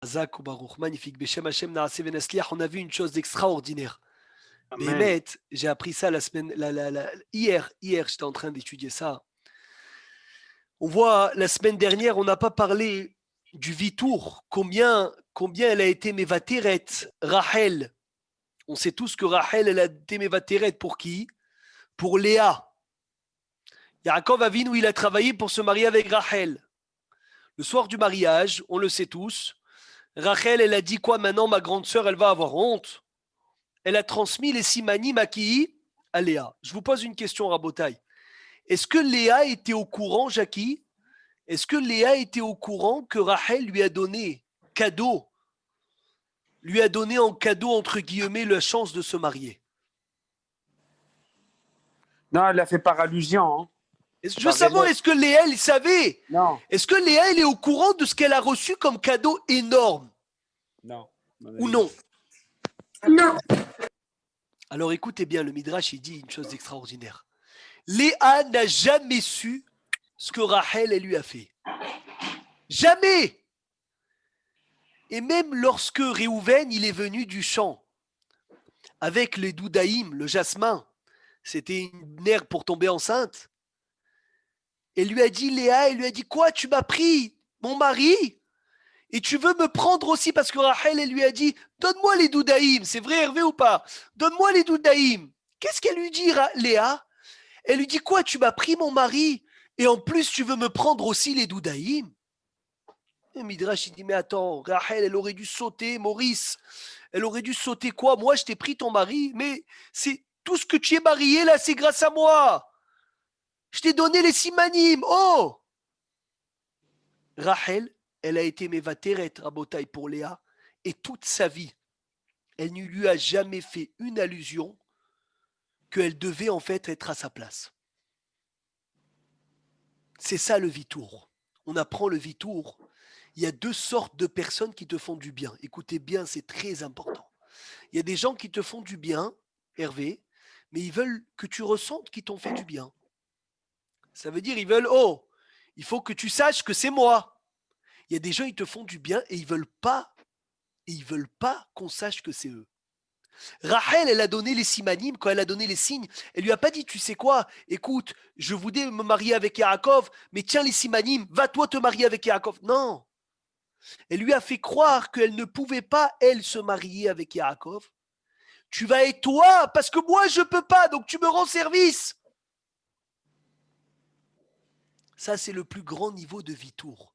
Zak ou Baruch, magnifique. Beshem Hashem Naaseh Venasliach, on a vu une chose d'extraordinaire. Amen. Bémet, j'ai appris ça hier, j'étais en train d'étudier ça. On voit, la semaine dernière, on n'a pas parlé du Vitour, combien elle a été Mevateret, Rachel. On sait tous que Rachel, elle a été Mevateret pour qui? Pour Léa. Yaakov Avinu, il a travaillé pour se marier avec Rachel. Le soir du mariage, on le sait tous, Rachel, elle a dit quoi maintenant? Ma grande sœur, elle va avoir honte. Elle a transmis les simanim à qui? À Léa. Je vous pose une question, Rabotai. Est-ce que Léa était au courant, Jackie? Est-ce que Léa était au courant que Rachel lui a donné en cadeau, entre guillemets, la chance de se marier? Non, elle a fait par allusion. Hein. Je veux savoir, est-ce que Léa, elle savait? Non. Est-ce que Léa, elle est au courant de ce qu'elle a reçu comme cadeau énorme? Non. Ou non? Non. Alors écoutez bien, le Midrash, il dit une chose extraordinaire. Léa n'a jamais su ce que Rachel, elle lui a fait. Jamais! Et même lorsque Réhouven, il est venu du champ, avec les doudaïm, le jasmin, c'était une herbe pour tomber enceinte, elle lui a dit, Léa, elle lui a dit, quoi, tu m'as pris mon mari? Et tu veux me prendre aussi? Parce que Rachel, elle lui a dit, donne-moi les doudaïm. C'est vrai, Hervé, ou pas? Donne-moi les doudaïm. Qu'est-ce qu'elle lui dit, Léa? Elle lui dit, quoi, tu m'as pris mon mari? Et en plus, tu veux me prendre aussi les doudaïm? Et Midrash, il dit, mais attends, Rachel, elle aurait dû sauter, Maurice. Elle aurait dû sauter quoi? Moi, je t'ai pris ton mari, mais c'est tout ce que tu es marié là, c'est grâce à moi. Je t'ai donné les simanim. Oh! Rachel, elle a été Mevateret, Rabotai, pour Léa, et toute sa vie, elle ne lui a jamais fait une allusion qu'elle devait en fait être à sa place. C'est ça le Vitour. On apprend le Vitour. Il y a deux sortes de personnes qui te font du bien. Écoutez bien, c'est très important. Il y a des gens qui te font du bien, Hervé, mais ils veulent que tu ressentes qu'ils t'ont fait du bien. Ça veut dire, ils veulent, oh, il faut que tu saches que c'est moi. Il y a des gens, ils te font du bien et ils veulent pas qu'on sache que c'est eux. Rachel, elle a donné les simanim, quand elle a donné les signes, elle lui a pas dit, tu sais quoi, écoute, je voulais me marier avec Yaakov, mais tiens les simanim, va toi te marier avec Yaakov. Non. Elle lui a fait croire qu'elle ne pouvait pas, elle, se marier avec Yaakov. Tu vas être toi, parce que moi, je peux pas, donc tu me rends service. Ça, c'est le plus grand niveau de Vitour.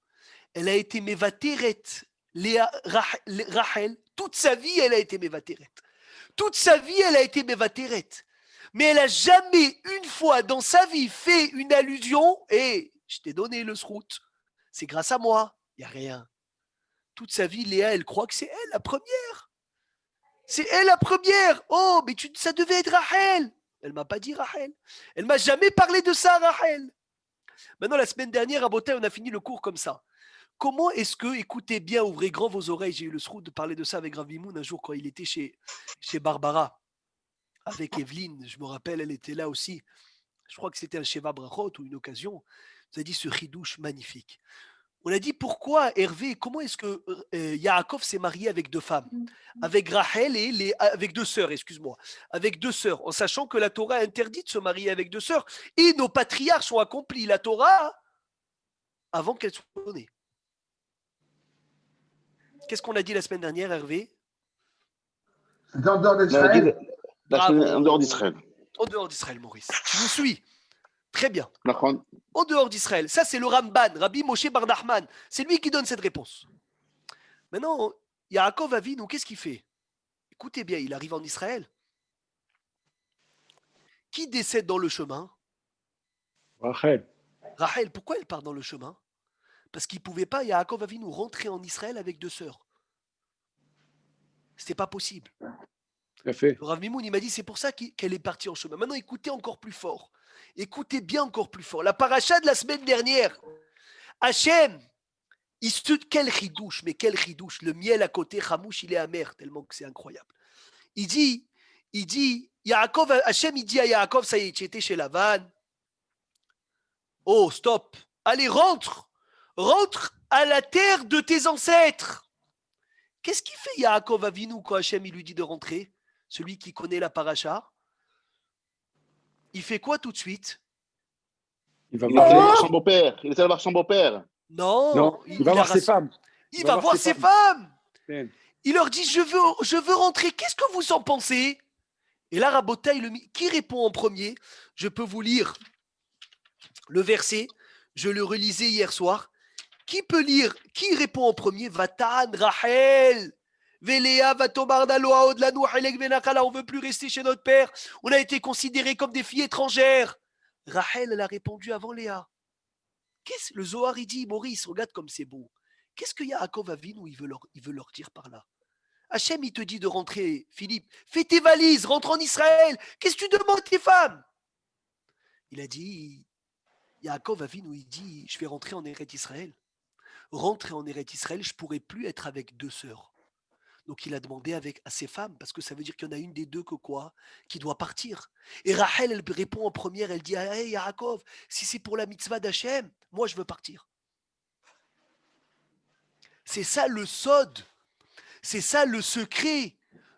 Elle a été Mevateret, Rachel, toute sa vie, elle a été Mevateret. Toute sa vie, elle a été Mevateret. Mais elle n'a jamais, une fois dans sa vie, fait une allusion, et je t'ai donné le srout. C'est grâce à moi. Il n'y a rien. Toute sa vie, Léa, elle croit que c'est elle la première. C'est elle la première. Oh, mais ça devait être Rachel. Elle m'a pas dit Rachel. Elle m'a jamais parlé de ça, Rachel. Maintenant, la semaine dernière, à Beauté, on a fini le cours comme ça. Comment est-ce que, écoutez bien, ouvrez grand vos oreilles, j'ai eu le srout de parler de ça avec Rav Mimoun un jour quand il était chez Barbara, avec Evelyne, je me rappelle, elle était là aussi. Je crois que c'était un Sheva Brachot ou une occasion. Vous avez dit ce chidouche magnifique. On a dit pourquoi Hervé, comment est-ce que Yaakov s'est marié avec deux femmes? Avec Rachel et avec deux sœurs, excuse-moi. Avec deux sœurs, en sachant que la Torah interdit de se marier avec deux sœurs. Et nos patriarches ont accompli la Torah avant qu'elle soit donnée. Qu'est-ce qu'on a dit la semaine dernière, Hervé? En dehors d'Israël. En dehors d'Israël. En dehors d'Israël, Maurice. Tu nous suis? Très bien. D'accord. En dehors d'Israël. Ça, c'est le Ramban, Rabbi Moshe Bar Nachman. C'est lui qui donne cette réponse. Maintenant, Yaakov Avinu, qu'est-ce qu'il fait? Écoutez bien, il arrive en Israël. Qui décède dans le chemin? Rachel. Rachel, pourquoi elle part dans le chemin? Parce qu'il ne pouvait pas, Yaakov Avinu, rentrer en Israël avec deux sœurs. C'était pas possible. Tout à fait. Le Rav Mimoun, il m'a dit, c'est pour ça qu'elle est partie en chemin. Maintenant, écoutez encore plus fort. Écoutez bien encore plus fort. La paracha de la semaine dernière. Hachem, quel ridouche, mais quel ridouche. Le miel à côté, Hamouche, il est amer, tellement que c'est incroyable. Il dit, Yaakov, Hachem, il dit à Yaakov, ça y est, tu étais chez Lavan. Oh, stop. Allez, rentre à la terre de tes ancêtres. Qu'est-ce qu'il fait Yaakov Avinu quand Hachem il lui dit de rentrer? Celui qui connaît la paracha, il fait quoi tout de suite? Il va Il est allé voir, voir son beau-père. Il est allé voir son beau-père. Non, il va voir ses femmes. Il va voir ses femmes. Ben. Il leur dit je veux rentrer. Qu'est-ce que vous en pensez? Et là, Rabotaï, qui répond en premier? Je peux vous lire le verset. Je le relisais hier soir. Qui peut lire? Qui répond en premier? Vatan, Rachel, Véléa, Vatomarnaloa, Odlanou, Halek, Benakala. On ne veut plus rester chez notre père. On a été considérés comme des filles étrangères. Rachel, elle a répondu avant Léa. Le Zohar, il dit, Maurice, regarde comme c'est beau. Qu'est-ce que Yaakov Avinu, il veut leur dire par là? Hachem, il te dit de rentrer, Philippe. Fais tes valises, rentre en Israël. Qu'est-ce que tu demandes tes femmes? Il a dit, Yaakov Avinu, il dit, je vais rentrer en Eretz Israël. Rentrer en Eretz Israël, je ne pourrai plus être avec deux sœurs. Donc il a demandé à ses femmes, parce que ça veut dire qu'il y en a une des deux qui doit partir. Et Rachel, elle répond en première, elle dit, hey Yaakov, si c'est pour la mitzvah d'Hachem, moi je veux partir. C'est ça le sod, c'est ça le secret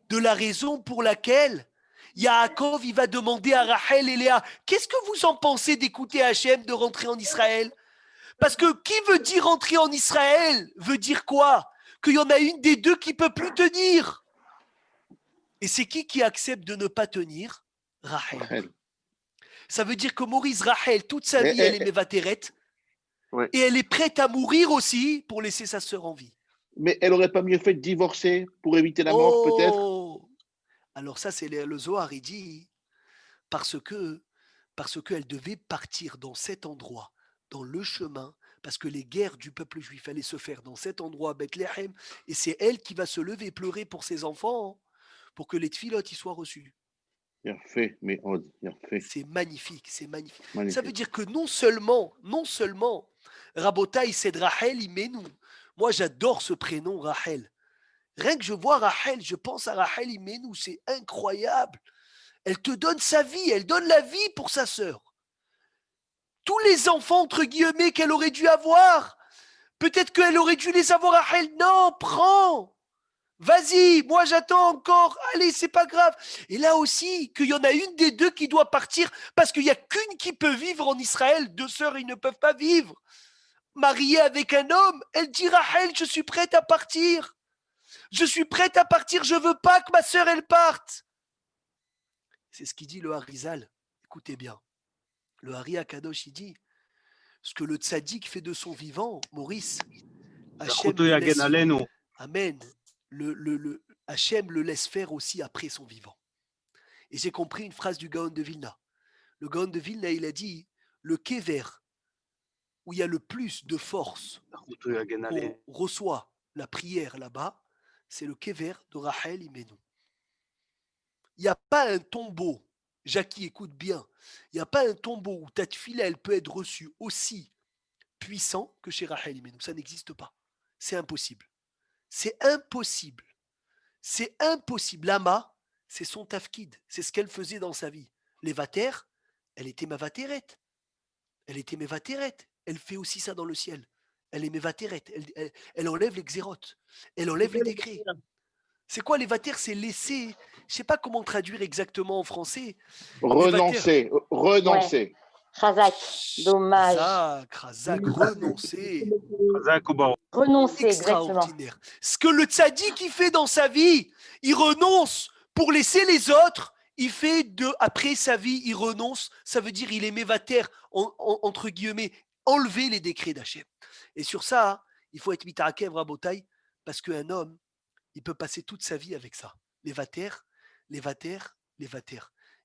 de la raison pour laquelle Yaakov, il va demander à Rachel et Léa, qu'est-ce que vous en pensez d'écouter Hachem, de rentrer en Israël? Parce que qui veut dire rentrer en Israël veut dire quoi? Qu'il y en a une des deux qui ne peut plus tenir. Et c'est qui accepte de ne pas tenir? Rachel. Ça veut dire que Maurice Rachel, toute sa vie, elle est mévateret. Ouais. Et elle est prête à mourir aussi pour laisser sa sœur en vie. Mais elle n'aurait pas mieux fait de divorcer pour éviter la mort, peut-être? Alors ça, c'est le Zohar, il dit, parce qu'elle devait partir dans cet endroit, dans le chemin, parce que les guerres du peuple juif allaient se faire dans cet endroit, Bethléem, et c'est elle qui va se lever et pleurer pour ses enfants, pour que les tfilotes y soient reçus. Bien fait, mais bien fait. C'est magnifique, c'est magnifique. Ça veut dire que non seulement, Rabotaï, c'est de Rachel Imenu. Moi, j'adore ce prénom, Rachel. Rien que je vois Rachel, je pense à Rachel Imenu, c'est incroyable. Elle te donne sa vie, elle donne la vie pour sa sœur. Tous les enfants, entre guillemets, qu'elle aurait dû avoir, peut-être qu'elle aurait dû les avoir à Rachel. Non, prends. Vas-y, moi j'attends encore. Allez, c'est pas grave. Et là aussi, qu'il y en a une des deux qui doit partir parce qu'il n'y a qu'une qui peut vivre en Israël. Deux sœurs, ils ne peuvent pas vivre. Mariée avec un homme, elle dit Rachel, je suis prête à partir. Je suis prête à partir. Je veux pas que ma sœur, elle parte. C'est ce qu'il dit le Harizal. Écoutez bien. Le Hari Akadosh, il dit ce que le tzaddik fait de son vivant, Maurice, Hachem le laisse, Amen. Hachem le laisse faire aussi après son vivant. Et j'ai compris une phrase du Gaon de Vilna. Le Gaon de Vilna, il a dit le kever, où il y a le plus de force, on reçoit la prière là-bas, c'est le kever de Rachel Imenu. Il n'y a pas un tombeau, Jackie, écoute bien, il n'y a pas un tombeau où ta tefila, elle peut être reçue aussi puissant que chez Rachel Imenu. Ça n'existe pas. C'est impossible. C'est impossible. C'est impossible. Lama, c'est son tafkid. C'est ce qu'elle faisait dans sa vie. Les vatères, elle était mavateret. Elle était mévateret. Elle fait aussi ça dans le ciel. Elle est mévateret. Elle enlève les xérotes. Elle enlève les décrets. C'est quoi les vatères? C'est laisser. Je ne sais pas comment traduire exactement en français. Renoncer. Renoncer. Ouais. Khazak, dommage. Khazak, renoncer. Renoncer, exactement. Ce que le tzaddik il fait dans sa vie, il renonce pour laisser les autres. Il fait après sa vie, il renonce. Ça veut dire il est mévater, entre guillemets, enlever les décrets d'Hachem. Et sur ça, il faut être mitarakev rabotai, parce qu'un homme, il peut passer toute sa vie avec ça. Les vatères.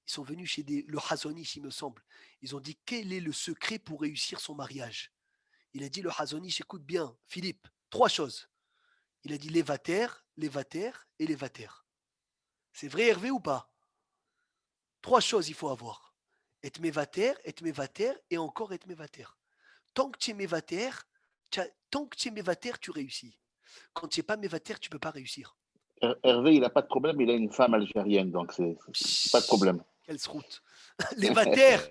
Ils sont venus chez le Hazonish, il me semble. Ils ont dit, quel est le secret pour réussir son mariage? Il a dit, le Hazonish, écoute bien, Philippe, 3 choses. Il a dit, les vatères et les vatères. C'est vrai, Hervé, ou pas? 3 choses il faut avoir. Être mévater et encore être mévater. Tant que tu es mévater, tu réussis. Quand tu n'es pas mévater, tu ne peux pas réussir. Hervé, il n'a pas de problème, il a une femme algérienne, donc c'est pas de problème. Quelle route. Les vatères,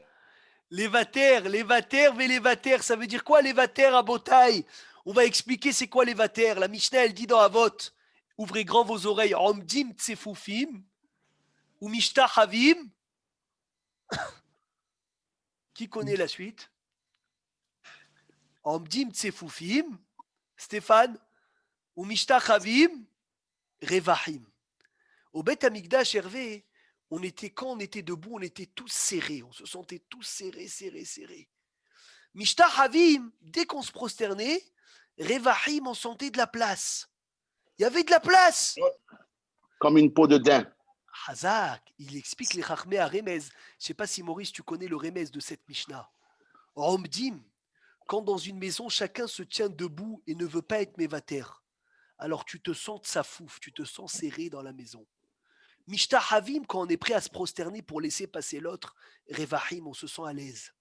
ça veut dire quoi les vatères à Botaï? On va expliquer c'est quoi les vatères. La Mishnah, elle dit dans Avot, Ouvrez grand vos oreilles. Omdim tsefufim ou mishtachavim. Qui connaît la suite? Omdim tsefufim, Stéphane, ou mishtachavim, revahim. Au Beth Amikdash, Hervé, quand on était debout, on était tous serrés. On se sentait tous serrés. Mishtachavim, dès qu'on se prosternait, revahim, on sentait de la place. Il y avait de la place. Comme une peau de daim. Hazak, il explique les Chachmei à Remez. Je ne sais pas si Maurice, tu connais le Remez de cette Mishnah. Omdim, quand dans une maison, chacun se tient debout et ne veut pas être mévater, alors tu te sens tsafouf, tu te sens serré dans la maison. Mishtachavim, quand on est prêt à se prosterner pour laisser passer l'autre, Revahim, on se sent à l'aise.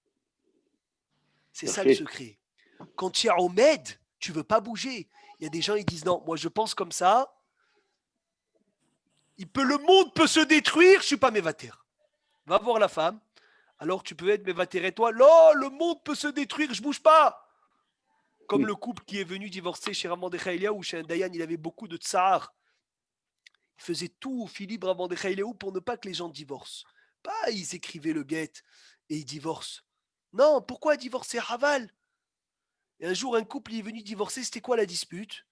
C'est ça le secret. Quand tu es Omed, tu ne veux pas bouger. Il y a des gens, ils disent non, moi je pense comme ça. Le monde peut se détruire, je ne suis pas mévater. Va voir la femme. Alors tu peux être mévater et toi, non, le monde peut se détruire, je ne bouge pas. Comme le couple qui est venu divorcer chez Ramandechai Eliaou ou chez un Dayan, il avait beaucoup de tsar. Il faisait tout, Philippe Ramandechai Eliaou, pour ne pas que les gens divorcent. Pas ils écrivaient le guet et ils divorcent. Non, pourquoi divorcer Haval? Et un jour, un couple est venu divorcer, c'était quoi la dispute?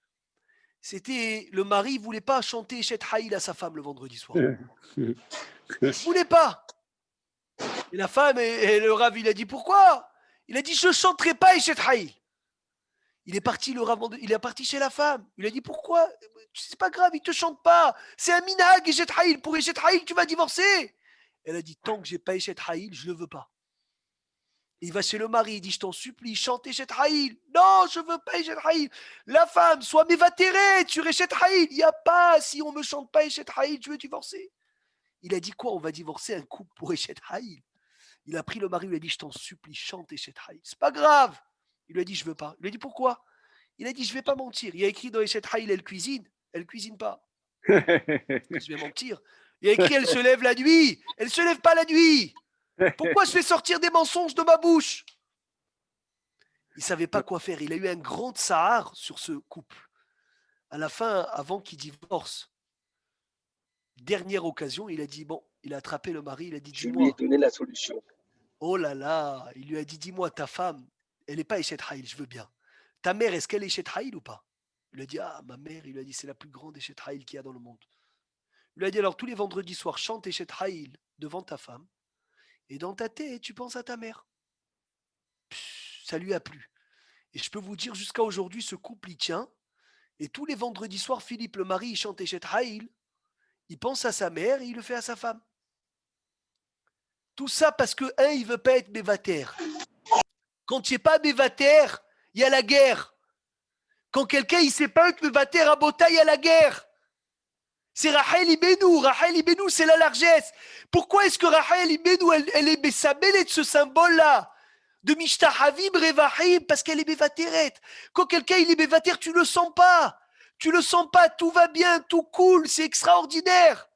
C'était le mari ne voulait pas chanter Eshet Haïl à sa femme le vendredi soir. Il ne voulait pas. Et la femme, et le Rav, il a dit pourquoi? Il a dit je ne chanterai pas Eshet Haïl. Il est parti, le Rav, il est parti chez la femme. Il a dit pourquoi? C'est pas grave, il ne te chante pas. C'est un minag Eshet Haïl. Pour Eshet Haïl, tu vas divorcer. Elle a dit tant que je n'ai pas Eshet Haïl, je ne le veux pas. Il va chez le mari, il dit je t'en supplie, chante Eshet Haïl. Non, je ne veux pas Eshet Haïl. La femme, sois mévatérée, tu Eshet Haïl. Il n'y a pas, si on ne me chante pas Eshet Haïl, tu veux divorcer. Il a dit quoi? On va divorcer un couple pour Eshet Haïl. Il a pris le mari, il lui a dit je t'en supplie, chante Eshet Haïl. C'est pas grave. Il lui a dit je ne veux pas. Il lui a dit pourquoi? Il a dit je ne vais pas mentir. Il y a écrit dans Eshet Haïl, elle cuisine pas. Je vais mentir. Il y a écrit elle se lève la nuit. Elle ne se lève pas la nuit. Pourquoi je fais sortir des mensonges de ma bouche? Il ne savait pas quoi faire. Il a eu un grand tsahar sur ce couple. À la fin, avant qu'il divorce, dernière occasion, il a dit, bon, il a attrapé le mari, il a dit, Je dis-moi. lui ai donné la solution. Oh là là, il lui a dit, dis-moi, ta femme, elle n'est pas Eshet Haïl, je veux bien. Ta mère, est-ce qu'elle est Eshet Haïl ou pas? Il lui a dit, ah, ma mère, il lui a dit, c'est la plus grande Eshet Haïl qu'il y a dans le monde. Il lui a dit, alors tous les vendredis soirs, chante Eshet Haïl devant ta femme. Et dans ta tête, tu penses à ta mère. Ça lui a plu. Et je peux vous dire, jusqu'à aujourd'hui, ce couple, il tient. Et tous les vendredis soirs, Philippe, le mari, il chante Eshet Haïl. Il pense à sa mère et il le fait à sa femme. Tout ça parce que, il ne veut pas être mévater. Quand tu n'es pas mévater, il y a la guerre. Quand quelqu'un, il ne sait pas être mévater à Bota, il y a la guerre. C'est Rachel Ibenou. Rachel Ibenou, c'est la largesse. Pourquoi est-ce que Rachel Ibenou, elle est Bessamel de ce symbole-là de Mishtachavim Revahim? Parce qu'elle est Bevateret. Quand quelqu'un, il est Bevater, tu ne le sens pas. Tu ne le sens pas. Tout va bien, tout cool, c'est extraordinaire.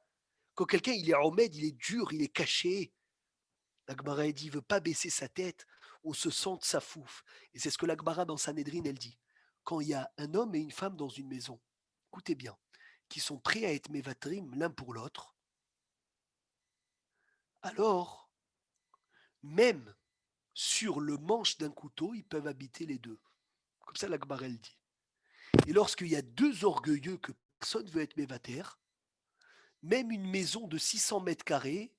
Quand quelqu'un, il est Omed, il est dur, il est caché. La Gemara, elle dit, il ne veut pas baisser sa tête. On se sent de sa fouf. Et c'est ce que la Gemara, dans Sanhedrin, elle dit. Quand il y a un homme et une femme dans une maison, écoutez bien, qui sont prêts à être mévatrim l'un pour l'autre, alors, même sur le manche d'un couteau, ils peuvent habiter les deux. Comme ça, la Gemara elle dit. Et lorsqu'il y a deux orgueilleux que personne ne veut être mévater, même une maison de 600 mètres carrés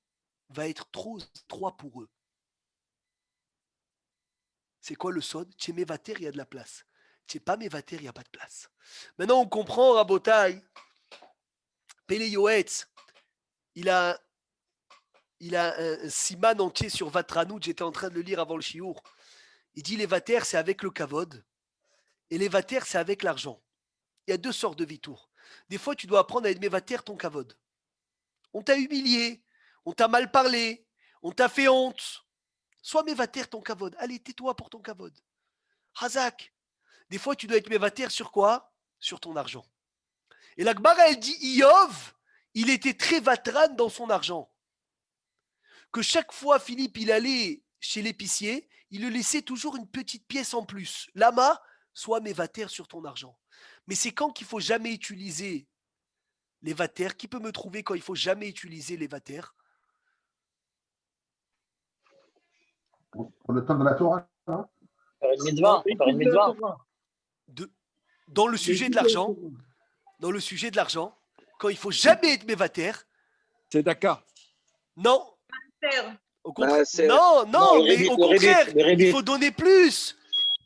va être trop étroit pour eux. C'est quoi le sod? Tu es mévater, il y a de la place. Tu n'es pas mévater, il n'y a pas de place. Maintenant, on comprend, Rabotai. Pele Yoetz, il a un siman entier sur Vatranout, j'étais en train de le lire avant le chiour. Il dit les vater, c'est avec le kavod, et les vater, c'est avec l'argent. Il y a deux sortes de vitours. Des fois, tu dois apprendre à être mévater ton kavod. On t'a humilié, on t'a mal parlé, on t'a fait honte. Sois mévater ton kavod. Allez, tais-toi pour ton kavod. Hazak. Des fois, tu dois être mévater sur quoi? Sur ton argent. Et la Gemara, elle dit, Iov, il était très vatran dans son argent. Que chaque fois, Philippe, il allait chez l'épicier, il le laissait toujours une petite pièce en plus. Lama, sois mévater sur ton argent. Mais c'est quand qu'il ne faut jamais utiliser Les vatères, qui peut me trouver quand il faut jamais utiliser les vatères? Pour le temps de la Torah, hein. Faire une mitzvah. Faire une mitzvah. Dans le sujet de l'argent, quand il faut jamais être mévatère, C'est Dakar. non. Au contraire, Non, mais au contraire, il faut donner plus.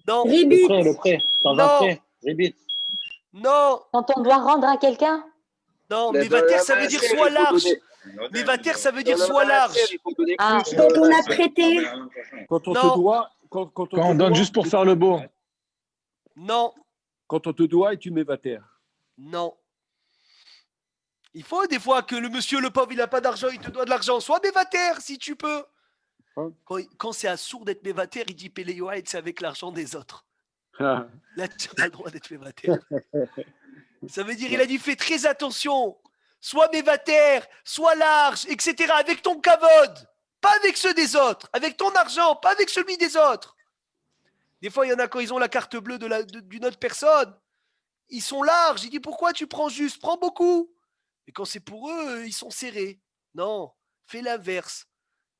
Non, Le prêt. Dans Non. un prêt. Rébit. non, Quand on doit rendre à quelqu'un? non, Mais mévatère, dans ça la veut dire maaser, soit il faut large. donner. Mévatère, ça veut dire Dans le soit large. maaser, il faut donner Ah. plus. Quand on a prêté. Quand on Non. te doit, quand on te Quand on donne doit, juste pour faire le beau. Non, quand on te doit et tu mets terre. non. Il faut des fois que le monsieur, le pauvre, il n'a pas d'argent, il te doit de l'argent. Sois mévatère si tu peux. Hein? Quand c'est assourd d'être mévatère, il dit Péléoaïd, c'est avec l'argent des autres. Ah. Là, tu n'as pas le droit d'être mévatère. Ça veut dire, il a dit fais très attention. Sois mévatère, sois large, etc. Avec ton kavod, pas avec ceux des autres. Avec ton argent, pas avec celui des autres. Des fois, il y en a quand ils ont la carte bleue d'une autre personne. Ils sont larges. Il dit pourquoi tu prends juste? Prends beaucoup. Et quand c'est pour eux, ils sont serrés. Non, fais l'inverse.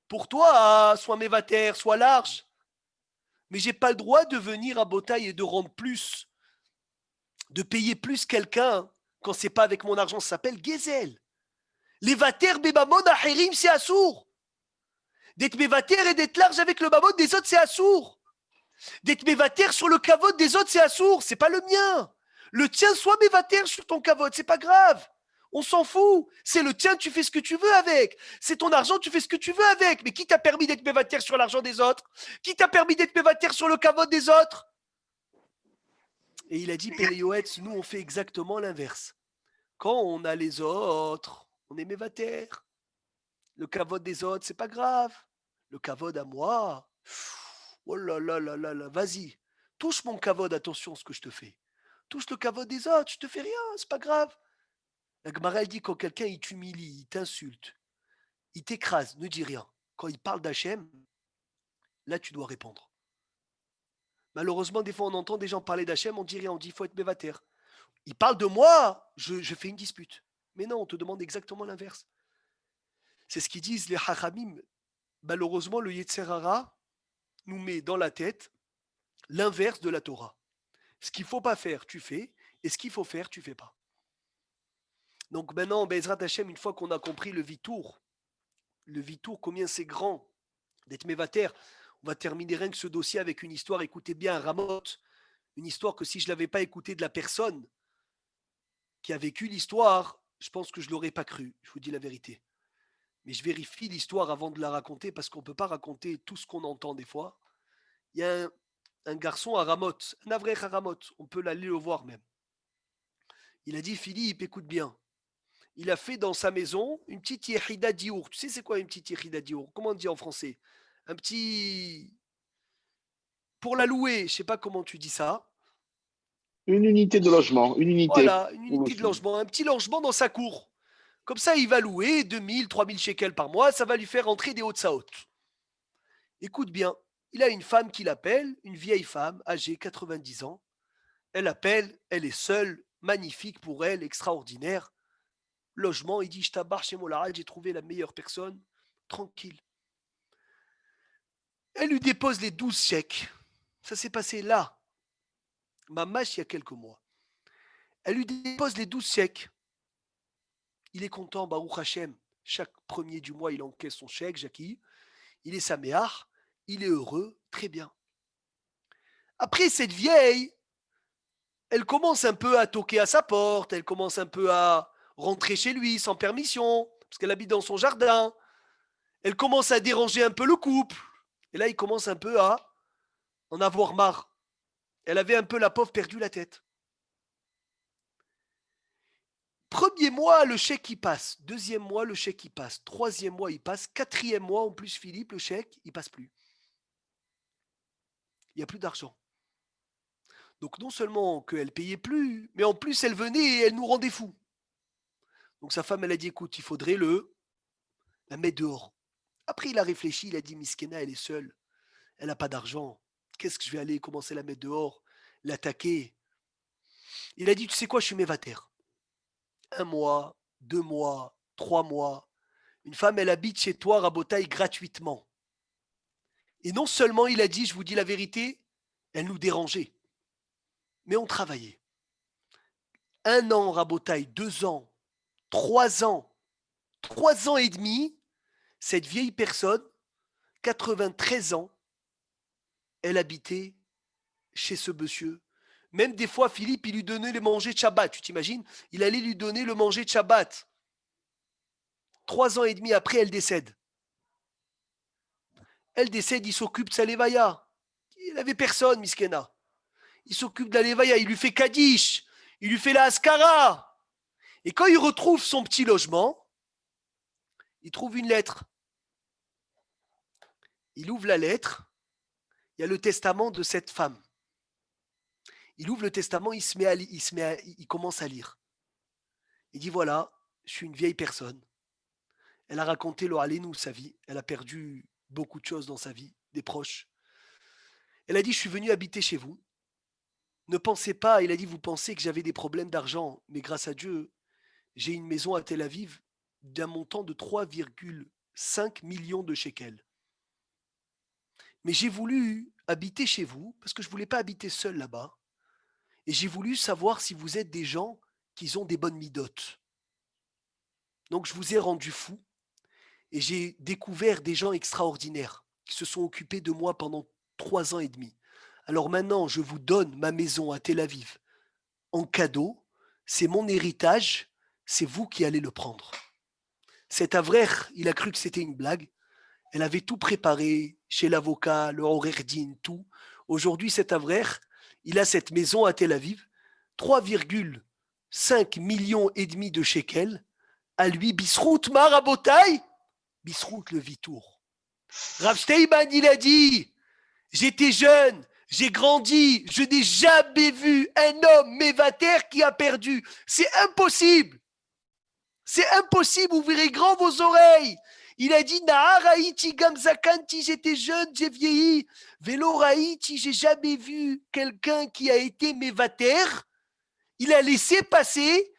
Pour toi, sois mévatère, sois large. Mais j'ai pas le droit de venir à Botaï et de rendre plus, de payer plus quelqu'un quand c'est pas avec mon argent. Ça s'appelle Gezel. Les vatères bébamon à Hérim, c'est assourd. D'être mévatère et d'être large avec le mamon des autres, c'est assourd. D'être mévatère sur le kavod des autres, c'est assourd. C'est pas le mien. Le tien, sois mévatère sur ton kavod, c'est pas grave. On s'en fout. C'est le tien, tu fais ce que tu veux avec. C'est ton argent, tu fais ce que tu veux avec. Mais qui t'a permis d'être mévatère sur l'argent des autres? Qui t'a permis d'être mévatère sur le kavod des autres? Et il a dit, Péléoetz, nous, on fait exactement l'inverse. Quand on a les autres, on est mévatère. Le kavod des autres, c'est pas grave. Le kavod à moi, oh là là là là là, vas-y. Touche mon kavod, attention ce que je te fais. Touche le kavod des autres, je te fais rien, c'est pas grave. La Gemara, elle dit quand quelqu'un il t'humilie, il t'insulte, il t'écrase, ne dis rien. Quand il parle d'Hachem, là tu dois répondre. Malheureusement, des fois on entend des gens parler d'Hachem, on dit rien, on dit il faut être mévatère. Il parle de moi, je fais une dispute. Mais non, on te demande exactement l'inverse. C'est ce qu'ils disent les Hachamim. Malheureusement, le Yetzer Hara nous met dans la tête l'inverse de la Torah. Ce qu'il ne faut pas faire, tu fais, et ce qu'il faut faire, tu ne fais pas. Donc maintenant, Bezrat Hashem, une fois qu'on a compris le Vitour, combien c'est grand d'être mévatère, on va terminer rien que ce dossier avec une histoire, écoutez bien, Ramoth, une histoire que si je ne l'avais pas écoutée de la personne qui a vécu l'histoire, je pense que je ne l'aurais pas cru, je vous dis la vérité. Mais je vérifie l'histoire avant de la raconter parce qu'on ne peut pas raconter tout ce qu'on entend des fois. Il y a un garçon à Ramoth, un Avrech à Ramoth, on peut l'aller le voir même. Il a dit, Philippe, écoute bien. Il a fait dans sa maison une petite yehida diour. Tu sais c'est quoi une petite yehida diour? Comment on dit en français? Un petit... Pour la louer, je ne sais pas comment tu dis ça. Une unité de logement, une unité. Voilà, une unité de logement, un petit logement dans sa cour. Comme ça, il va louer 2000, 3000 shekels par mois, ça va lui faire rentrer des hauts de sa haute. Écoute bien, il a une femme qui l'appelle, une vieille femme, âgée 90 ans. Elle appelle, elle est seule, magnifique pour elle, extraordinaire. Logement, il dit, je t'abarre chez Molarad, j'ai trouvé la meilleure personne, tranquille. Elle lui dépose les 12 chèques. Ça s'est passé là, mamache, il y a quelques mois. Elle lui dépose les 12 chèques. Il est content, Baruch Hashem. Chaque premier du mois, il encaisse son chèque, Jackie. Il est saméach, il est heureux, très bien. Après, cette vieille, elle commence un peu à toquer à sa porte, elle commence un peu à rentrer chez lui sans permission, parce qu'elle habite dans son jardin. Elle commence à déranger un peu le couple. Et là, il commence un peu à en avoir marre. Elle avait un peu, la pauvre, perdu la tête. Premier mois, le chèque il passe. Deuxième mois, le chèque il passe. Troisième mois, il passe. Quatrième mois, en plus, Philippe, le chèque, il passe plus. Il n'y a plus d'argent. Donc non seulement qu'elle payait plus, mais en plus, elle venait et elle nous rendait fous. Donc sa femme, elle a dit, écoute, il faudrait la mettre dehors. Après, il a réfléchi, il a dit, Miskena, elle est seule. Elle n'a pas d'argent. Qu'est-ce que je vais aller commencer à la mettre dehors, l'attaquer? Il a dit, tu sais quoi, je suis mévatère. 1 mois, 2 mois, 3 mois. Une femme, elle habite chez toi, Rabotaï, gratuitement. Et non seulement il a dit, je vous dis la vérité, elle nous dérangeait. Mais on travaillait. 1 an, Rabotaï, 2 ans, 3 ans, 3 ans et demi, cette vieille personne, 93 ans, elle habitait chez ce monsieur. Même des fois, Philippe, il lui donnait le manger de Shabbat. Tu t'imagines? Il allait lui donner le manger de Shabbat. 3 ans et demi après, elle décède. Elle décède, il s'occupe de sa levaya. Il n'avait personne, Miskena. Il s'occupe de la levaya, il lui fait Kaddish, il lui fait la Haskara. Et quand il retrouve son petit logement, il trouve une lettre. Il ouvre la lettre, il y a le testament de cette femme. Il ouvre le testament, il commence à lire. Il dit voilà, je suis une vieille personne. Elle a raconté l'Oralénou, sa vie. Elle a perdu beaucoup de choses dans sa vie, des proches. Elle a dit, je suis venu habiter chez vous. Ne pensez pas, il a dit, vous pensez que j'avais des problèmes d'argent, mais grâce à Dieu, j'ai une maison à Tel Aviv d'un montant de 3,5 millions de shekels. Mais j'ai voulu habiter chez vous parce que je ne voulais pas habiter seul là-bas. Et j'ai voulu savoir si vous êtes des gens qui ont des bonnes midotes. Donc je vous ai rendu fou et j'ai découvert des gens extraordinaires qui se sont occupés de moi pendant 3 ans et demi. Alors maintenant, je vous donne ma maison à Tel Aviv en cadeau. C'est mon héritage. C'est vous qui allez le prendre. Cet Avrer, il a cru que c'était une blague. Elle avait tout préparé chez l'avocat, le Horerdin, tout. Aujourd'hui, cet Avrer, il a cette maison à Tel Aviv, 3,5 millions et demi de shekels. À lui, Bisrout Marabotai, Bisrout le Vitour. Rav Steinman, il a dit, j'étais jeune, j'ai grandi, je n'ai jamais vu un homme mévater qui a perdu. C'est impossible. C'est impossible, ouvrez grand vos oreilles. Il a dit, Naharaïti Gamzakanti, j'étais jeune, j'ai vieilli. Veloraïti, j'ai jamais vu quelqu'un qui a été mévater. Il a laissé passer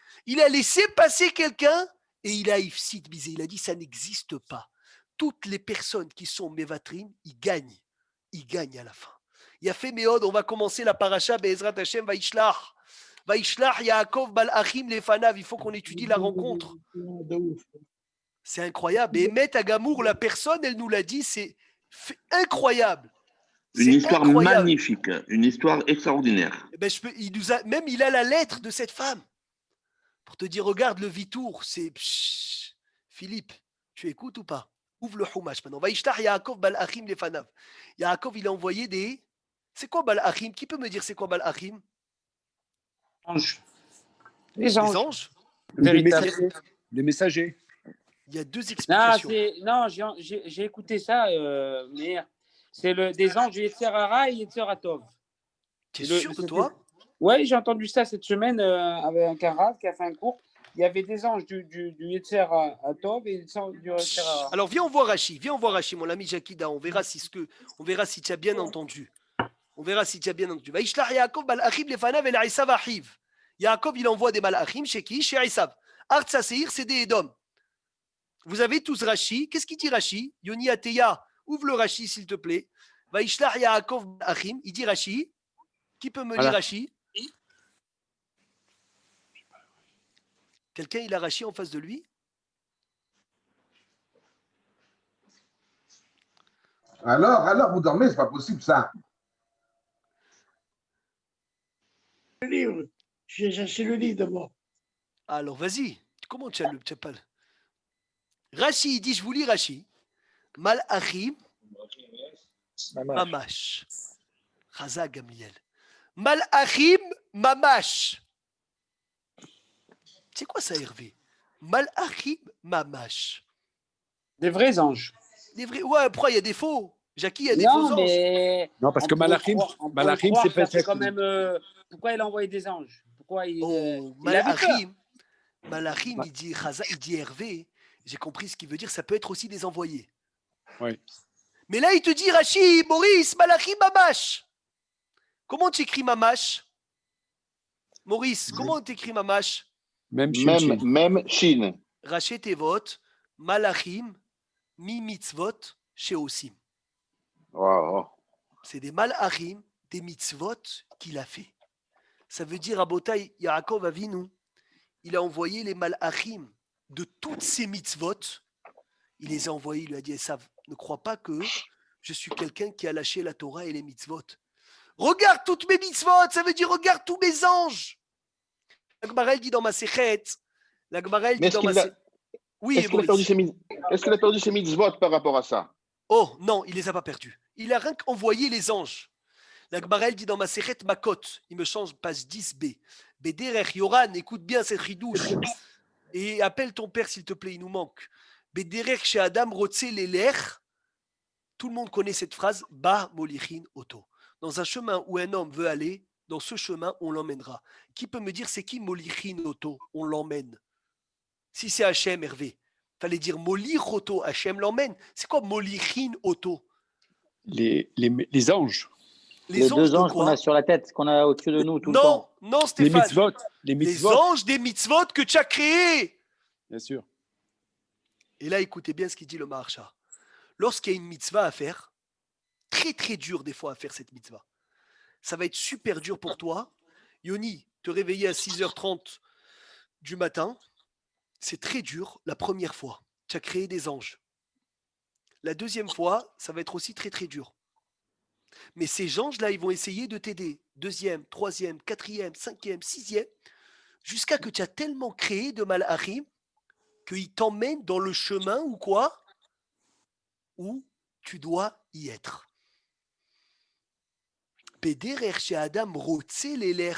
quelqu'un et il a ifsid bisé. Il a dit, ça n'existe pas. Toutes les personnes qui sont mévatrines, ils gagnent à la fin. Il a fait Méod, on va commencer la paracha, Be'ezrat Hashem, Vaishlach. Vaishlach Yaakov Bal Achim Lefanav, il faut qu'on étudie la rencontre. C'est incroyable. Et Emet Agamour, la personne, elle nous l'a dit, c'est incroyable. Une histoire magnifique, une histoire extraordinaire. Ben, il a la lettre de cette femme. Pour te dire, regarde le Vitour, c'est... Philippe, tu écoutes ou pas? Ouvre le Humash maintenant. Vaishlach Yaakov Bal Achim Lefanav. Yaakov, il a envoyé des... C'est quoi Bal Achim? Qui peut me dire c'est quoi Bal Achim? Anges. Les anges. Les messagers. Il y a 2 explications. Non, j'ai écouté ça, mais c'est des anges du Yetzerara et Yetzeratov. Tu es sûr de toi? Oui, j'ai entendu ça cette semaine avec un Rav qui a fait un cours. Il y avait des anges du Yetzeratov et des anges du Yetzerara. Alors viens, on voit Rachi, mon ami Jakida, on verra si tu as bien entendu. Vaishlach Yaakov bal Achim lefanav el Esav achiv. Yaakov, il envoie des malachim chez qui? Chez Esav. Artsa Seir, c'est des Édom. Vous avez tous Rachi. Qu'est-ce qu'il dit Rachi? Yoni Ateya, ouvre le Rachi s'il te plaît. Vaishlach Yaakov bal Achim, il dit Rachi. Qui peut me lire Rachi? Quelqu'un, il a Rachi en face de lui? Alors, vous dormez, c'est pas possible ça. Le livre. J'ai cherché le livre d'abord. Alors, vas-y. Comment tu as le pas? Rachi, il dit, je vous lis Rachi. Malachim, mamash. Chaza Gamliel. Malachim, mamash. C'est quoi ça, Hervé? Malachim, mamash. Des vrais anges. Des vrais... Ouais, pourquoi il y a des faux? Jackie, il y a des faux anges. Mais... Non, parce que Malachim, c'est peut-être quand même. Pourquoi il a envoyé des anges? Pourquoi Malachim, il dit Chaza, il dit Hervé. J'ai compris ce qu'il veut dire. Ça peut être aussi des envoyés. Oui. Mais là, il te dit Rachi, Maurice, Malachim, mamash. Comment tu écris mamash? Maurice, comment tu écris mamash? Même Shin. Même Shin. Raché Tevot, Malachim, Mi Mitzvot, Sheosim. Wow. C'est des Malachim, des mitzvot qu'il a fait. Ça veut dire à Botaï, Yaakov Avinu, il a envoyé les Malachim de toutes ces mitzvot. Il les a envoyés, il lui a dit, ça, ne crois pas que je suis quelqu'un qui a lâché la Torah et les mitzvot. Regarde toutes mes mitzvot, ça veut dire regarde tous mes anges. La Gemara dit dans ma Sechet, la Gemara dit dans ma Sechet. Oui, est-ce qu'il a perdu ses mitzvot par rapport à ça? Oh non, il les a pas perdus. Il a rien qu'envoyé les anges. La Gemara dit dans ma Sechet Makot, il me change page 10b. Bederech Yoran, écoute bien cette ridouche et appelle ton père s'il te plaît, il nous manque. Bederech chez Adam Rotse Leler. Tout le monde connaît cette phrase, Ba Molichin Oto. Dans un chemin où un homme veut aller, dans ce chemin, on l'emmènera. Qui peut me dire c'est qui Molichin Oto? On l'emmène. Si c'est Hachem, Hervé, fallait dire Molich Oto, Hachem l'emmène. C'est quoi Molichin Oto? Les anges. Les anges deux de anges quoi? qu'on a sur la tête, qu'on a au-dessus de nous tout le temps. Non, Stéphane. Les Les mitzvot. anges des mitzvot que tu as créés. Bien sûr. Et là, écoutez bien ce qu'il dit le Maharsha. Lorsqu'il y a une mitzvah à faire, très très dur des fois à faire cette mitzvah. Ça va être super dur pour toi. Yoni, te réveiller à 6h30 du matin, c'est très dur la première fois. Tu as créé des anges. La deuxième fois, ça va être aussi très très dur. Mais ces anges-là, ils vont essayer de t'aider. Deuxième, troisième, quatrième, cinquième, sixième, jusqu'à que tu as tellement créé de malachim qu'ils t'emmènent dans le chemin ou quoi? Où tu dois y être. Pederer chez Adam rotse leler,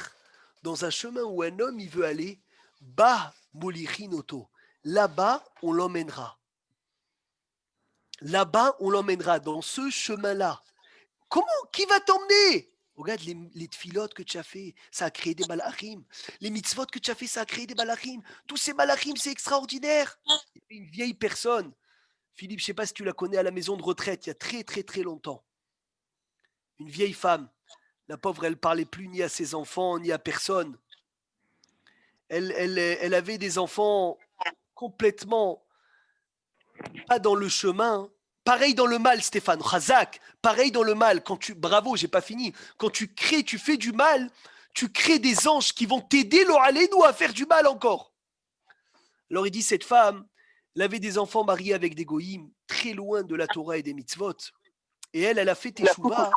dans un chemin où un homme il veut aller, ba molichinoto. Là-bas, on l'emmènera. Là-bas, on l'emmènera dans ce chemin-là. Comment? Qui va t'emmener? Regarde les tfilotes que tu as fait, ça a créé des malachim. Les mitzvot que tu as fait, ça a créé des malachim. Tous ces malachim, c'est extraordinaire. Il y avait une vieille personne, Philippe, je ne sais pas si tu la connais, à la maison de retraite, il y a très très très longtemps. Une vieille femme. La pauvre, elle ne parlait plus ni à ses enfants, ni à personne. Elle avait des enfants complètement pas dans le chemin. Pareil dans le mal, Stéphane. Razak, pareil dans le mal. Bravo, j'ai pas fini. Quand tu crées, tu fais du mal, tu crées des anges qui vont t'aider, nous, à faire du mal encore. Alors il dit, cette femme, elle avait des enfants mariés avec des goïms, très loin de la Torah et des mitzvot. Et elle a fait teshuva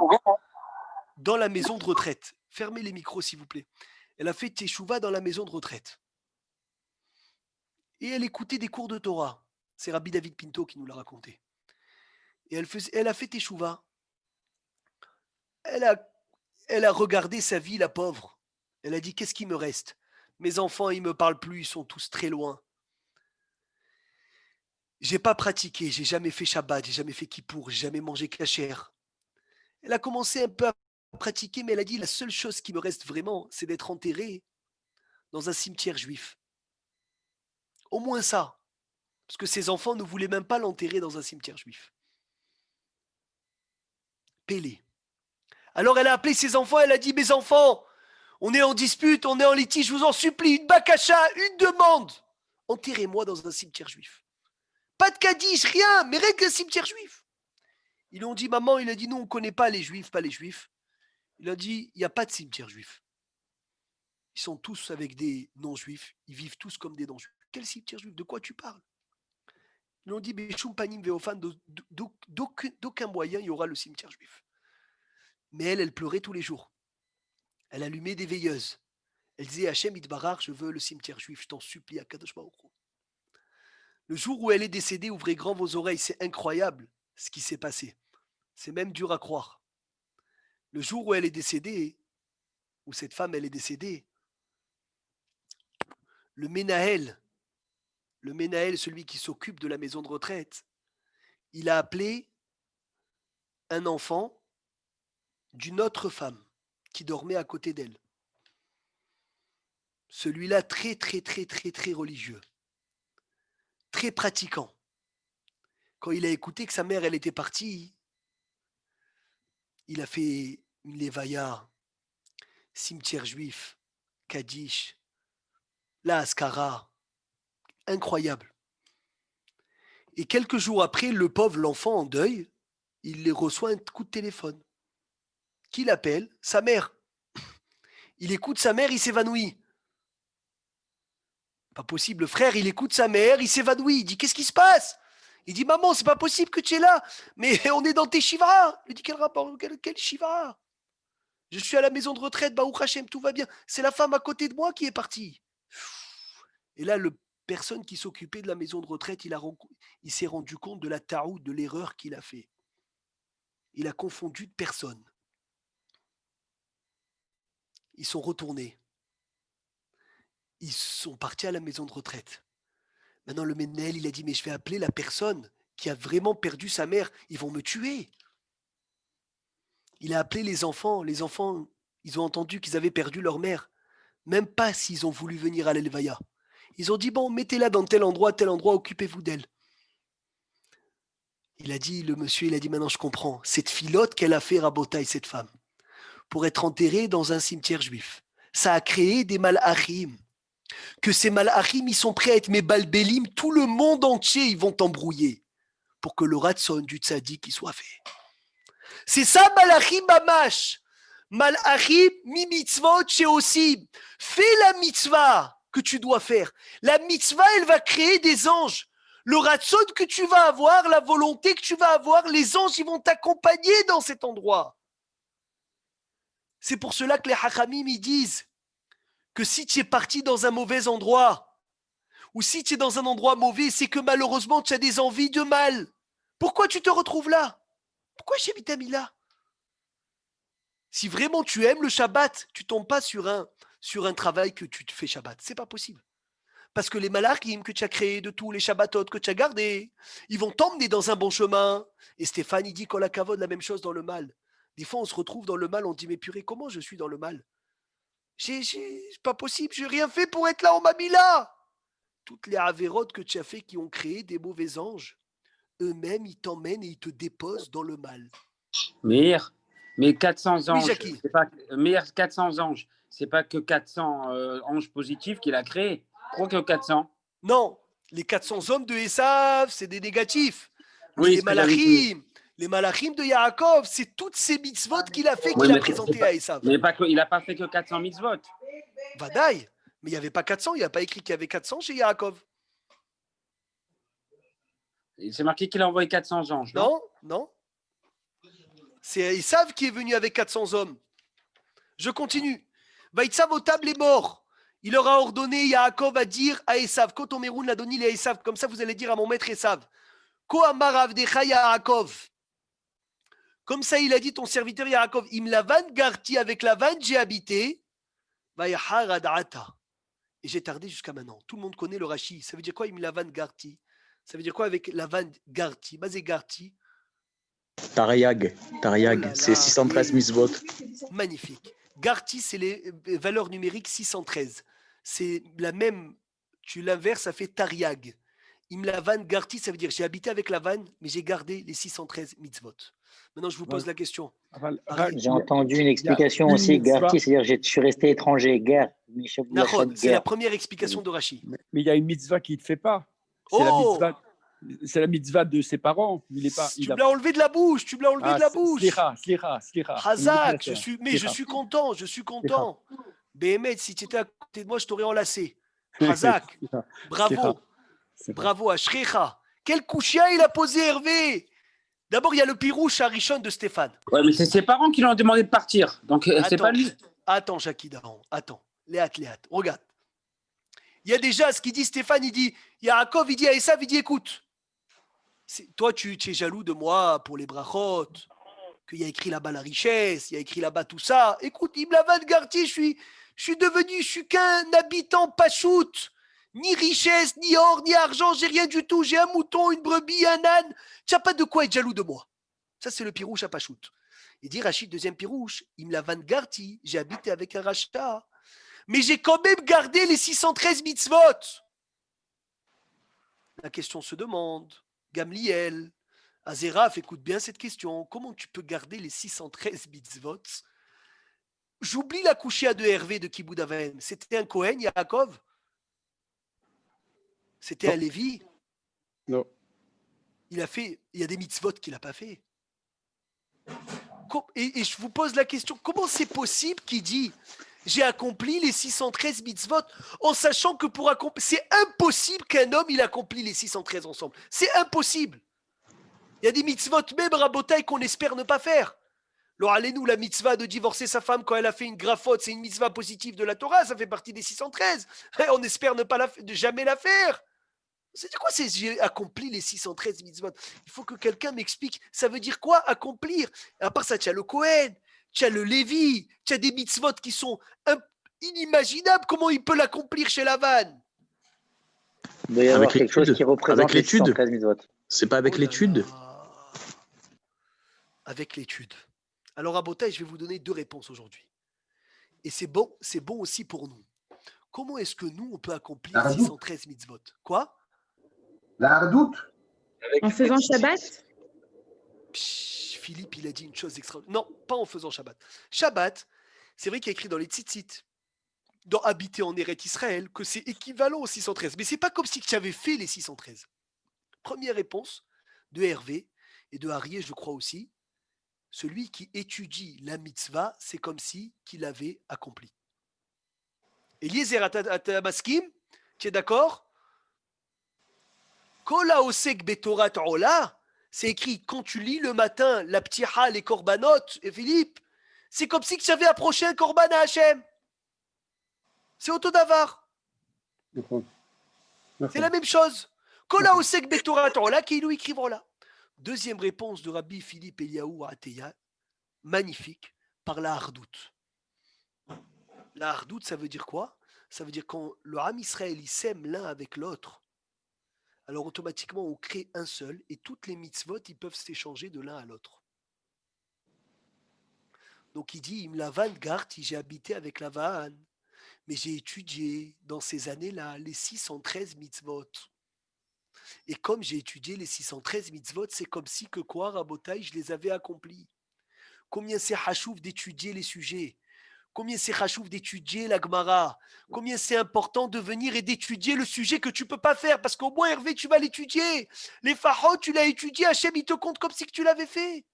dans la maison de retraite. Fermez les micros, s'il vous plaît. Elle a fait teshuva dans la maison de retraite. Et elle écoutait des cours de Torah. C'est Rabbi David Pinto qui nous l'a raconté. Et elle a fait teshuva. Elle a regardé sa vie, la pauvre. Elle a dit, qu'est-ce qui me reste? Mes enfants, ils ne me parlent plus, ils sont tous très loin. J'ai pas pratiqué, j'ai jamais fait Shabbat, j'ai jamais fait Kippour, j'ai jamais mangé kasher. Elle a commencé un peu à pratiquer, mais elle a dit, la seule chose qui me reste vraiment, c'est d'être enterrée dans un cimetière juif. Au moins ça. Parce que ses enfants ne voulaient même pas l'enterrer dans un cimetière juif. Pélé. Alors elle a appelé ses enfants, elle a dit, mes enfants, on est en dispute, on est en litige, je vous en supplie, une bakasha, une demande. Enterrez-moi dans un cimetière juif. Pas de Kaddish, rien, mais rien qu'un cimetière juif. Ils lui ont dit, maman, il a dit, nous, on ne connaît pas les juifs, pas les juifs. Il a dit, il n'y a pas de cimetière juif. Ils sont tous avec des non-juifs, ils vivent tous comme des non-juifs. Quel cimetière juif? De quoi tu parles? Ils lui ont dit, Beshum Panim Veofan, d'aucun moyen il y aura le cimetière juif. Mais elle pleurait tous les jours. Elle allumait des veilleuses. Elle disait, Hachem Itbarar, je veux le cimetière juif, je t'en supplie, à Kadosh Baruch Hu. Le jour où elle est décédée, ouvrez grand vos oreilles, c'est incroyable ce qui s'est passé. C'est même dur à croire. Le jour où elle est décédée, où cette femme elle est décédée, le Ménaël, celui qui s'occupe de la maison de retraite, il a appelé un enfant d'une autre femme qui dormait à côté d'elle. Celui-là très très très très très religieux, très pratiquant. Quand il a écouté que sa mère elle était partie, il a fait une lévaya, cimetière juif, Kaddish. La Ascara, incroyable. Et quelques jours après, le pauvre, l'enfant en deuil, il reçoit un coup de téléphone. Qui l'appelle? Sa mère. Il écoute sa mère, il s'évanouit. Pas possible, le frère, il écoute sa mère, il s'évanouit. Il dit, qu'est-ce qui se passe? Il dit, maman, c'est pas possible que tu es là. Mais on est dans tes shivas. Il dit, quel rapport? Quel shiva? Je suis à la maison de retraite, Baruch Hashem, tout va bien. C'est la femme à côté de moi qui est partie. Et là, le personne qui s'occupait de la maison de retraite, il s'est rendu compte de la taroute, de l'erreur qu'il a fait. Il a confondu de personnes. Ils sont retournés. Ils sont partis à la maison de retraite. Maintenant, le Ménel, il a dit, mais je vais appeler la personne qui a vraiment perdu sa mère. Ils vont me tuer. Il a appelé les enfants. Les enfants, ils ont entendu qu'ils avaient perdu leur mère. Même pas s'ils ont voulu venir à l'Elvaya. Ils ont dit, bon, mettez-la dans tel endroit, occupez-vous d'elle. Il a dit, le monsieur, il a dit, maintenant je comprends. Cette filote qu'elle a fait Rabotaï, cette femme, pour être enterrée dans un cimetière juif, ça a créé des malachim. Que ces malachim, ils sont prêts à être mes balbélim, tout le monde entier, ils vont t'embrouiller pour que le ratson du tzaddik qui soit fait. C'est ça, malachim mamash. Malachim mi mitzvot chez aussi. Fais la mitzvah que tu dois faire. La mitzvah, elle va créer des anges. Le ratson que tu vas avoir, la volonté que tu vas avoir, les anges, ils vont t'accompagner dans cet endroit. C'est pour cela que les hachamim, ils disent que si tu es parti dans un mauvais endroit, ou si tu es dans un endroit mauvais, c'est que malheureusement, tu as des envies de mal. Pourquoi tu te retrouves là? Pourquoi Hachem t'a mis là? Si vraiment tu aimes le Shabbat, tu ne tombes pas sur un travail que tu te fais Shabbat. C'est pas possible. Parce que les malachim que tu as créés de tous les Shabbatot que tu as gardés, ils vont t'emmener dans un bon chemin. Et Stéphane, il dit qu'on la cavode la même chose dans le mal. Des fois, on se retrouve dans le mal, on dit, mais purée, comment je suis dans le mal? C'est pas possible, j'ai rien fait pour être là, on m'a mis là. Toutes les avérotes que tu as fait qui ont créé des mauvais anges, eux-mêmes, ils t'emmènent et ils te déposent dans le mal. Mais 400 anges, Oui, Jackie. c'est pas, mais 400 anges, c'est pas que 400 anges positifs qu'il a créés. Pourquoi que 400? Non, les 400 hommes de Esav, c'est des négatifs. Oui, les malachim de Yaakov, c'est toutes ces mitzvot qu'il a fait, qu'il a présenté à Esav. Mais il n'a pas fait que 400 mitzvot. Vadaï, mais il n'y avait pas 400, il n'y a pas écrit qu'il y avait 400 chez Yaakov. C'est marqué qu'il a envoyé 400 anges. Non. C'est Esav qui est venu avec 400 hommes. Je continue. Vaïtsav au table est mort. Il leur a ordonné, Yaakov, à dire à Esav, Kotomeroun l'a donné à Esav, comme ça vous allez dire à mon maître Esav, Ko amar avdecha Yaakov. Comme ça il a dit ton serviteur Yaakov, Im lavan garti, avec Lavan j'ai habité, Vayahar adata. Et j'ai tardé jusqu'à maintenant. Tout le monde connaît le Rashi. Ça veut dire quoi Im lavan garti? Ça veut dire quoi avec Lavan garti? Basé garti. Tariag, Oh c'est 613 mitzvot. Magnifique. Garti, c'est les valeurs numériques 613. C'est la même, tu l'inverses, ça fait Tariag. Imlavan, Garti, ça veut dire j'ai habité avec la vanne, mais j'ai gardé les 613 mitzvot. Maintenant, je vous pose la question. J'ai entendu une explication aussi, Garti, c'est-à-dire je suis resté étranger, guerre. C'est la première explication de Rashi. Mais il y a une mitzvah qu'il ne fait pas. C'est la mitzvah de ses parents. Tu me l'as enlevé de la bouche. Slicha. Hazak, je suis content. Béhémet, si tu étais à côté de moi, je t'aurais enlacé. Hazak, bravo à Shrecha. Quel couchia il a posé Hervé. D'abord, il y a le pirouche à Rishon de Stéphane. Ouais, mais c'est ses parents qui lui ont demandé de partir. Donc, c'est pas lui. Attends, Jackie Daron. Attends. Léat. Regarde. Il y a déjà ce qu'il dit Stéphane. Il dit, Yaakov, il dit à Esav, il dit, écoute, toi, tu es jaloux de moi pour les brachot, qu'il y a écrit là-bas la richesse, il y a écrit là-bas tout ça. Écoute, Imlavan Garti, je suis qu'un habitant pachout. Ni richesse, ni or, ni argent, j'ai rien du tout. J'ai un mouton, une brebis, un âne. Tu n'as pas de quoi être jaloux de moi. Ça, c'est le pirouche à pachout. Il dit Rachid, deuxième pirouche, Imlavan Garti, j'ai habité avec un rachta, mais j'ai quand même gardé les 613 mitzvot. La question se demande, Gamliel, Azeraf, écoute bien cette question. Comment tu peux garder les 613 mitzvot? J'oublie la couchia de Hervé de Kiboud Aven. C'était un Kohen, Yaakov. C'était un Lévi. Non. Il y a des mitzvot qu'il n'a pas fait. Et je vous pose la question, comment c'est possible qu'il dit j'ai accompli les 613 mitzvot en sachant que pour accomplir, c'est impossible qu'un homme il accomplit les 613 ensemble. C'est impossible. Il y a des mitzvot même rabotaï qu'on espère ne pas faire. Alors allez-nous, la mitzvah de divorcer sa femme quand elle a fait une grave faute, c'est une mitzvah positive de la Torah, ça fait partie des 613. On espère ne pas de jamais la faire. C'est quoi j'ai accompli les 613 mitzvot? Il faut que quelqu'un m'explique. Ça veut dire quoi accomplir? À part ça, tu as le Kohen, tu as le Lévi, tu as des mitzvot qui sont inimaginables. Comment il peut l'accomplir chez Lavan? Il doit y avoir Avec quelque chose l'étude. qui représente Avec les l'étude. 613 mitzvot. C'est pas avec Oh là l'étude. là. Avec l'étude. Alors à Botaï, je vais vous donner 2 réponses aujourd'hui. Et c'est bon aussi pour nous. Comment est-ce que nous, on peut accomplir La redoute. 613 mitzvot? Quoi? La redoute. En faisant Shabbat? Philippe, il a dit une chose extraordinaire. Non, pas en faisant Shabbat. Shabbat, c'est vrai qu'il y a écrit dans les tzitzit, dans Habiter en Eretz Israël, que c'est équivalent aux 613. Mais c'est pas comme si tu avais fait les 613. Première réponse de Hervé et de Arié, je crois aussi. Celui qui étudie la mitzvah, c'est comme si qu'il l'avait accompli. Eliezer Atamaskim, tu es d'accord? Kola osek betorat ola, c'est écrit quand tu lis le matin la ptiha, les korbanot, et Philippe, c'est comme si tu avais approché un korban à Hachem. C'est autodavar. C'est la même chose. Kola osek betorat ola, qui nous écrivent là. Deuxième réponse de Rabbi Philippe Eliaou Ateya, magnifique, par la hardout. La hardout, ça veut dire quoi? Ça veut dire quand le Ham Israël il s'aime l'un avec l'autre, alors automatiquement on crée un seul et toutes les mitzvot ils peuvent s'échanger de l'un à l'autre. Donc il dit, Lavan Garti, j'ai habité avec Lavan, mais j'ai étudié dans ces années-là les 613 mitzvot. Et comme j'ai étudié les 613 mitzvot, c'est comme si que quoi, Rabotaï, je les avais accomplis. Combien c'est hachouf d'étudier les sujets? Combien c'est hachouf d'étudier la Gemara? Combien c'est important de venir et d'étudier le sujet que tu ne peux pas faire? Parce qu'au moins, Hervé, tu vas l'étudier. Les Fahot, tu l'as étudié. Hachem, il te compte comme si que tu l'avais fait.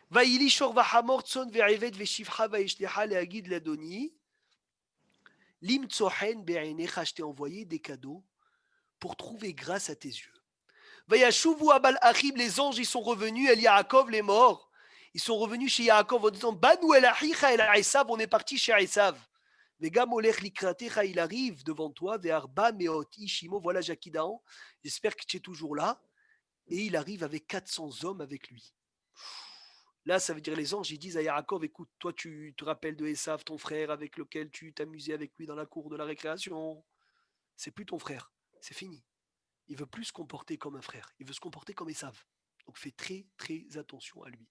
Vaïli shor vahamor tson ve'eved ve'shivcha va'ishlecha le'agid l'adoni. Lim tsohen be'einecha, je t'ai envoyé des cadeaux pour trouver grâce à tes yeux. Vayashuvu abal achim, les anges, ils sont revenus. El Yaakov, les morts. Ils sont revenus chez Yaakov en disant Banu el achicha el Esav, on est parti chez Esav. Vegam olech likratecha, il arrive devant toi. Ve'arba meot ishimo, voilà Jakidaon. J'espère que tu es toujours là. Et il arrive avec 400 hommes avec lui. Là, ça veut dire les anges, ils disent à Yaakov écoute, toi, tu te rappelles de Esav, ton frère, avec lequel tu t'amusais avec lui dans la cour de la récréation. C'est plus ton frère, c'est fini. Il veut plus se comporter comme un frère. Il veut se comporter comme Esav. Donc fais très, très attention à lui.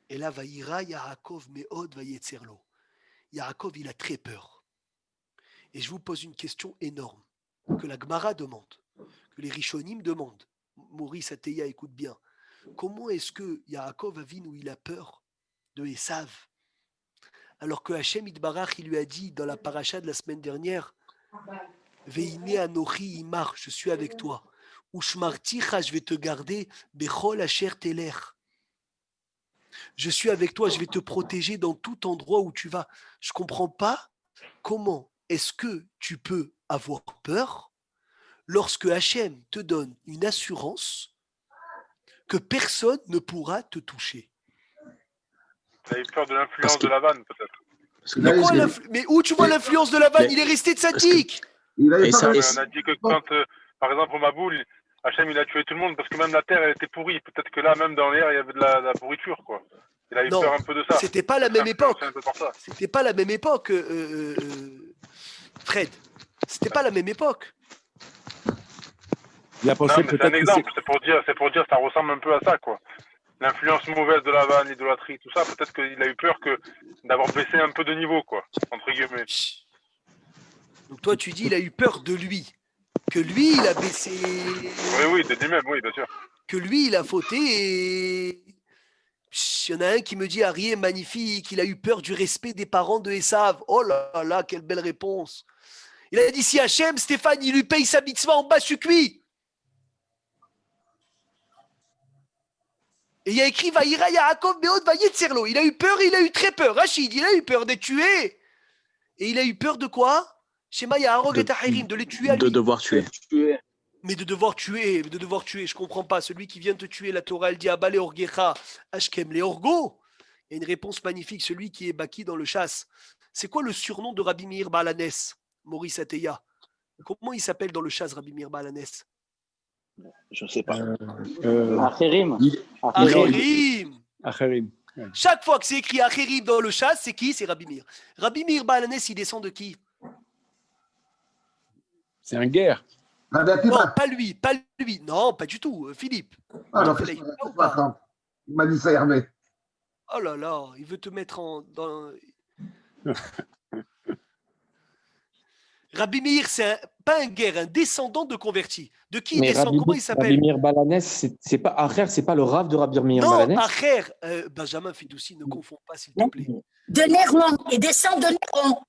Et là, Vaïra Yaakov Meod Vayetzerlo. Yaakov, il a très peur. Et je vous pose une question énorme, que la Gemara demande, que les Rishonim demandent. Maurice Ateya, écoute bien. Comment est-ce que Yaakov Avinu, il a peur de Esav? Alors que Hachem Itbarach, il lui a dit dans la paracha de la semaine dernière, Veine Anochi Imar, je suis avec toi. Ushmarticha, je vais te garder, Bechol Asher Teler. Je suis avec toi, je vais te protéger dans tout endroit où tu vas. Je ne comprends pas comment est-ce que tu peux avoir peur lorsque Hachem te donne une assurance que personne ne pourra te toucher. Vous avez peur de l'influence de Lavan, peut-être. Mais où tu vois l'influence de Lavan? Il est resté tzaddik. On a dit que quand, par exemple, au Maboul, Hachem, il a tué tout le monde parce que même la terre, elle était pourrie. Peut-être que là, même dans l'air, il y avait de la pourriture, quoi. Il a eu peur un peu de ça. C'était pas la même époque. C'était pas la même époque, Fred. C'était pas la même époque. Il a pensé c'est un exemple. C'est pour dire, ça ressemble un peu à ça, quoi. L'influence mauvaise de Lavan, l'idolâtrie, tout ça. Peut-être qu'il a eu peur d'avoir baissé un peu de niveau, quoi, entre guillemets. Donc toi, tu dis, il a eu peur de lui. Que lui, il a baissé. Oui, de lui-même, oui, bien sûr. Que lui, il a fauté et. Il y en a un qui me dit Ari est magnifique, il a eu peur du respect des parents de Esav. Oh là là, quelle belle réponse. Il a dit si Hachem, Stéphane, il lui paye sa mitzvah en bas sur cuit. Et il y a écrit Vaïra Yaakov Beod Vayetzerlo. Il a eu peur, il a eu très peur. Rachid, il a eu peur d'être tué. Et il a eu peur de quoi? Shema Yaharog et Tahirim, de les tuer à lui. De devoir tuer. Mais de devoir tuer, je comprends pas. Celui qui vient te tuer, la Torah, elle dit Abale Orgecha, Ashkem le Orgo. Il y a une réponse magnifique, celui qui est baki dans le chasse. C'est quoi le surnom de Rabbi Meir Baalanes, Maurice Ateya? Comment il s'appelle dans le chasse, Rabbi Meir Baalanes? Je ne sais pas. Acherim. Acherim. Acherim. Ouais. Chaque fois que c'est écrit Acherim dans le chasse, c'est qui? C'est Rabbi Meir. Rabbi Meir Baalanes, il descend de qui? C'est un guerre. Non, pas lui. Non, pas du tout. Philippe. Ah, non, Il c'est pas grave. Il m'a dit ça, Hervé. Oh là là, il veut te mettre dans... Rabbi Meir, c'est pas un guerre, un descendant de converti. De qui il descend? Comment il s'appelle? Rabbi Meir Balanès, c'est pas Acher, c'est pas le Rav de Rabbi Meir Balanès. Non, Acher, Benjamin Fidoussi, ne confonds pas s'il te plaît. De Néron, il descend de Néron.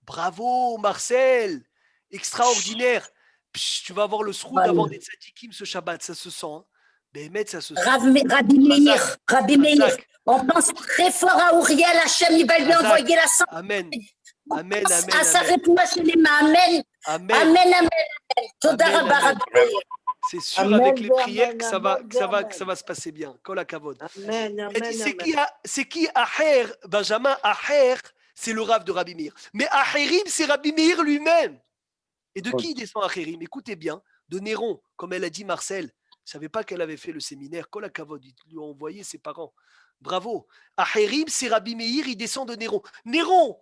Bravo Marcel, extraordinaire. Psh, tu vas avoir le sroud d'avoir des tzadikim ce Shabbat, ça se sent. Hein. Béhémet, ça se sent. Rabbi Meir, on pense très fort à Uriel, Hachem, il va lui envoyer la santé. Amen. Amen. C'est sûr avec les prières que ça va se passer bien. Kol hakavod. C'est qui Acher, Benjamin? Acher, c'est le Rav de Rabbi Meir. Mais Acherim, c'est Rabbi Meir lui-même. Et de qui il descend Acherim? Écoutez bien, de Néron, comme elle a dit Marcel. Je ne savais pas qu'elle avait fait le séminaire. Kol hakavod, ils lui ont envoyé ses parents. Bravo. Acherim, c'est Rabbi Meir, il descend de Néron. Néron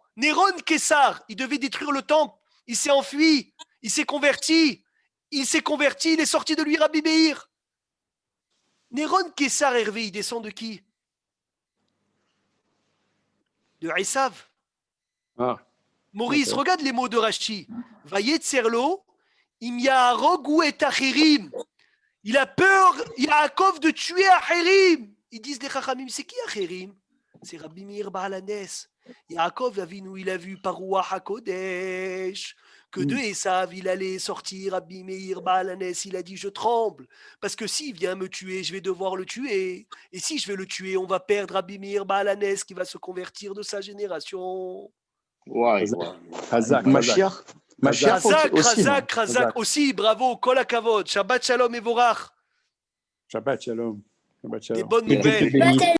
Kessar, il devait détruire le temple. Il s'est enfui. Il s'est converti. Il est sorti de lui Rabbi Meir. Néron Kessar, Hervé, il descend de qui? De Esav. Ah. Maurice, regarde les mots de Rashi. Vayetzerlo, im yaharog hu et Acherim. Il a peur, Yaakov, de tuer Acherim. Ils disent les Chachamim, c'est qui Acherim? C'est Rabbi Meir Baalanes. Yaakov, il a vu par Ruach HaKodesh que de Esav, il allait sortir Rabbi Meir Baalanes. Il a dit, je tremble, parce que s'il vient me tuer, je vais devoir le tuer. Et si je vais le tuer, on va perdre Rabbi Meir Baalanes qui va se convertir de sa génération. Razak aussi, bravo, Kol hakavod, Shabbat Shalom et Vorach. Shabbat Shalom. Des bonnes nouvelles.